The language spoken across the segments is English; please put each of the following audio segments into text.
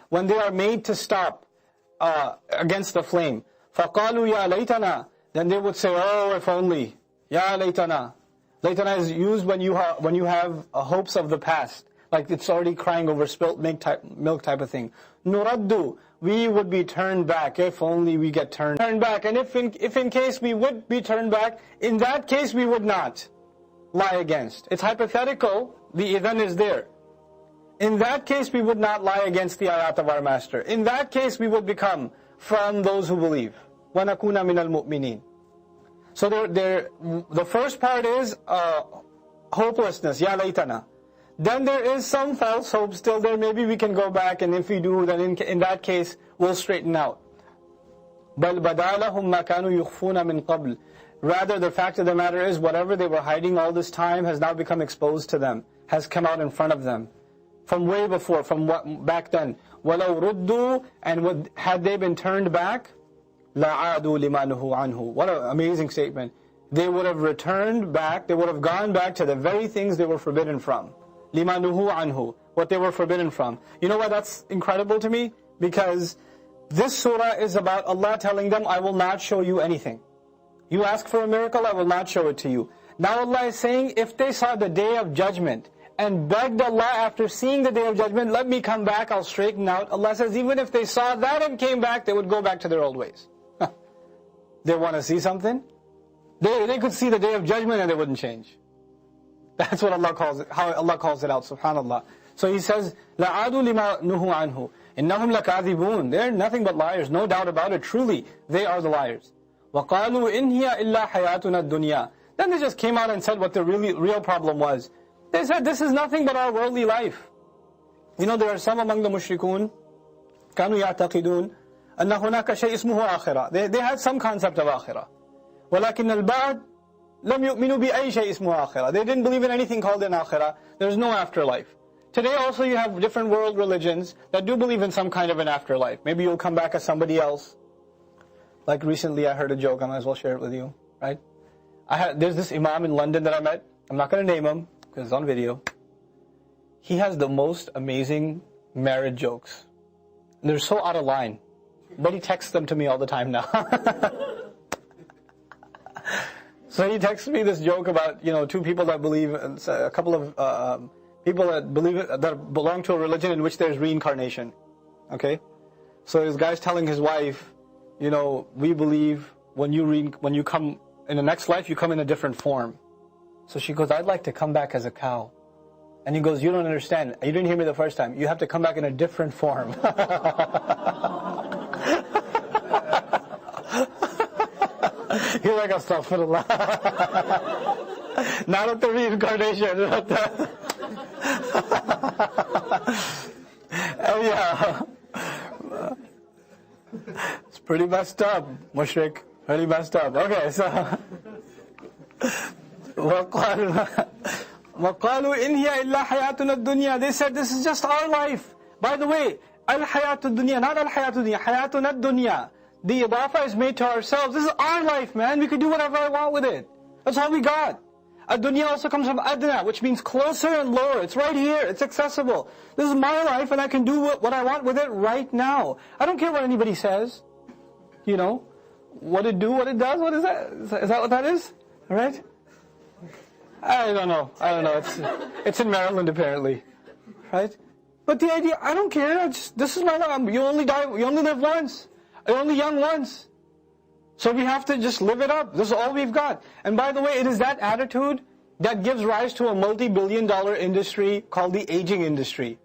when they are made to stop against the flame. فَقَالُوا يَا لَيْتَنَا, then they would say, oh, if only. يَا لَيْتَنَا. Laytana is used when you have hopes of the past, like it's already crying over spilt milk type of thing. Nuraddu, we would be turned back, if only we get turned back. And if in case we would be turned back, in that case we would not lie against. It's hypothetical, the idhan is there. In that case we would not lie against the ayat of our master. In that case we would become from those who believe. وَنَكُونَ مِنَ الْمُؤْمِنِينَ. So the first part is hopelessness, ya laytana. Then there is some false hope still there. Maybe we can go back, and if we do, then in that case we'll straighten out. بَلْ بَدَا لَهُمْ مَا كَانُوا يُخْفُونَ مِنْ قَبْلِ. Rather, the fact of the matter is, whatever they were hiding all this time has now become exposed to them, has come out in front of them, from way before, from back then. وَلَوْ رُدُّوا, and had they been turned back, لَعَادُوا لِمَا نُهُوا عَنْهُ. What an amazing statement. They would have returned back, they would have gone back to the very things they were forbidden from. لِمَا نُهُوا عَنْهُ, what they were forbidden from. You know why that's incredible to me? Because this surah is about Allah telling them, I will not show you anything. You ask for a miracle, I will not show it to you. Now Allah is saying, if they saw the day of judgment and begged Allah after seeing the day of judgment, let me come back, I'll straighten out. Allah says, even if they saw that and came back, they would go back to their old ways. They want to see something? They could see the day of judgment and they wouldn't change. That's what Allah calls it, how Allah calls it out, subhanallah. So He says, لَعَادُوا لِمَا نُهُوا عَنْهُ إِنَّهُمْ لَكَاذِبُونَ. They're nothing but liars, no doubt about it. Truly, they are the liars. وَقَالُوا إِنْ هِيَ إِلَّا حَيَاتُنَا الدُّنْيَا. Then they just came out and said what the real problem was. They said, this is nothing but our worldly life. You know, there are some among the mushrikun, كَانُوا يَعْتَقِدُونَ أَنَّ هُنَاكَ شَيْء اسْمُهُ آخِرَةً. They had some concept of akhirah. وَلَكِنَّ الْبَعْض لَمْ يُؤْمِنُوا بِأَيْ شَيْء اسْمُهُ آخِرَةً. They didn't believe in anything called an akhirah. There's no afterlife. Today also you have different world religions that do believe in some kind of an afterlife. Maybe you'll come back as somebody else. Like recently I heard a joke, I might as well share it with you, right? There's this imam in London that I met. I'm not going to name him because it's on video. He has the most amazing marriage jokes. They're so out of line. But he texts them to me all the time now. So he texts me this joke about, two people that believe, a couple of people that belong to a religion in which there's reincarnation. Okay? So this guy's telling his wife, we believe when you come in the next life, you come in a different form. So she goes, I'd like to come back as a cow. And he goes, you don't understand. You didn't hear me the first time. You have to come back in a different form. You're like, astaghfirullah. Not at the reincarnation. Yeah. It's pretty messed up, mushrik. Really messed up. Okay, so وَقَالُوا إِنْ هِيَ إِلَّا حَيَاتُنَا الدُّنْيَا. They said, this is just our life. By the way, al-hayatu dunya, not al-hayatu dunya, hayatuna dunya. The idafa is made to ourselves. This is our life, man. We can do whatever I want with it. That's all we got. Ad-dunya also comes from adna, which means closer and lower. It's right here. It's accessible. This is my life and I can do what I want with it right now. I don't care what anybody says. What it do, what it does, what is that? Is that what that is? Right? I don't know. It's in Maryland apparently. Right? But the idea, I don't care. This is my life. You only live once. You're only young once. So we have to just live it up. This is all we've got. And by the way, it is that attitude that gives rise to a multi-billion-dollar industry called the aging industry.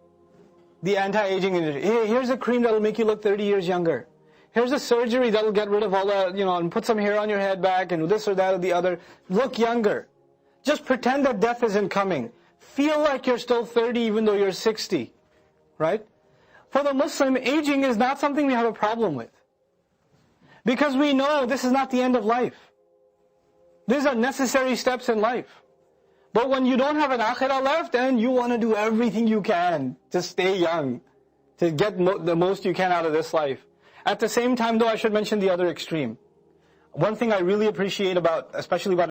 The anti-aging industry. Hey, here's a cream that will make you look 30 years younger. Here's a surgery that will get rid of all that, and put some hair on your head back and this or that or the other. Look younger. Just pretend that death isn't coming. Feel like you're still 30 even though you're 60. Right? For the Muslim, aging is not something we have a problem with. Because we know this is not the end of life. These are necessary steps in life. But when you don't have an akhirah left, and you want to do everything you can to stay young, to get the most you can out of this life. At the same time though, I should mention the other extreme. One thing I really appreciate especially about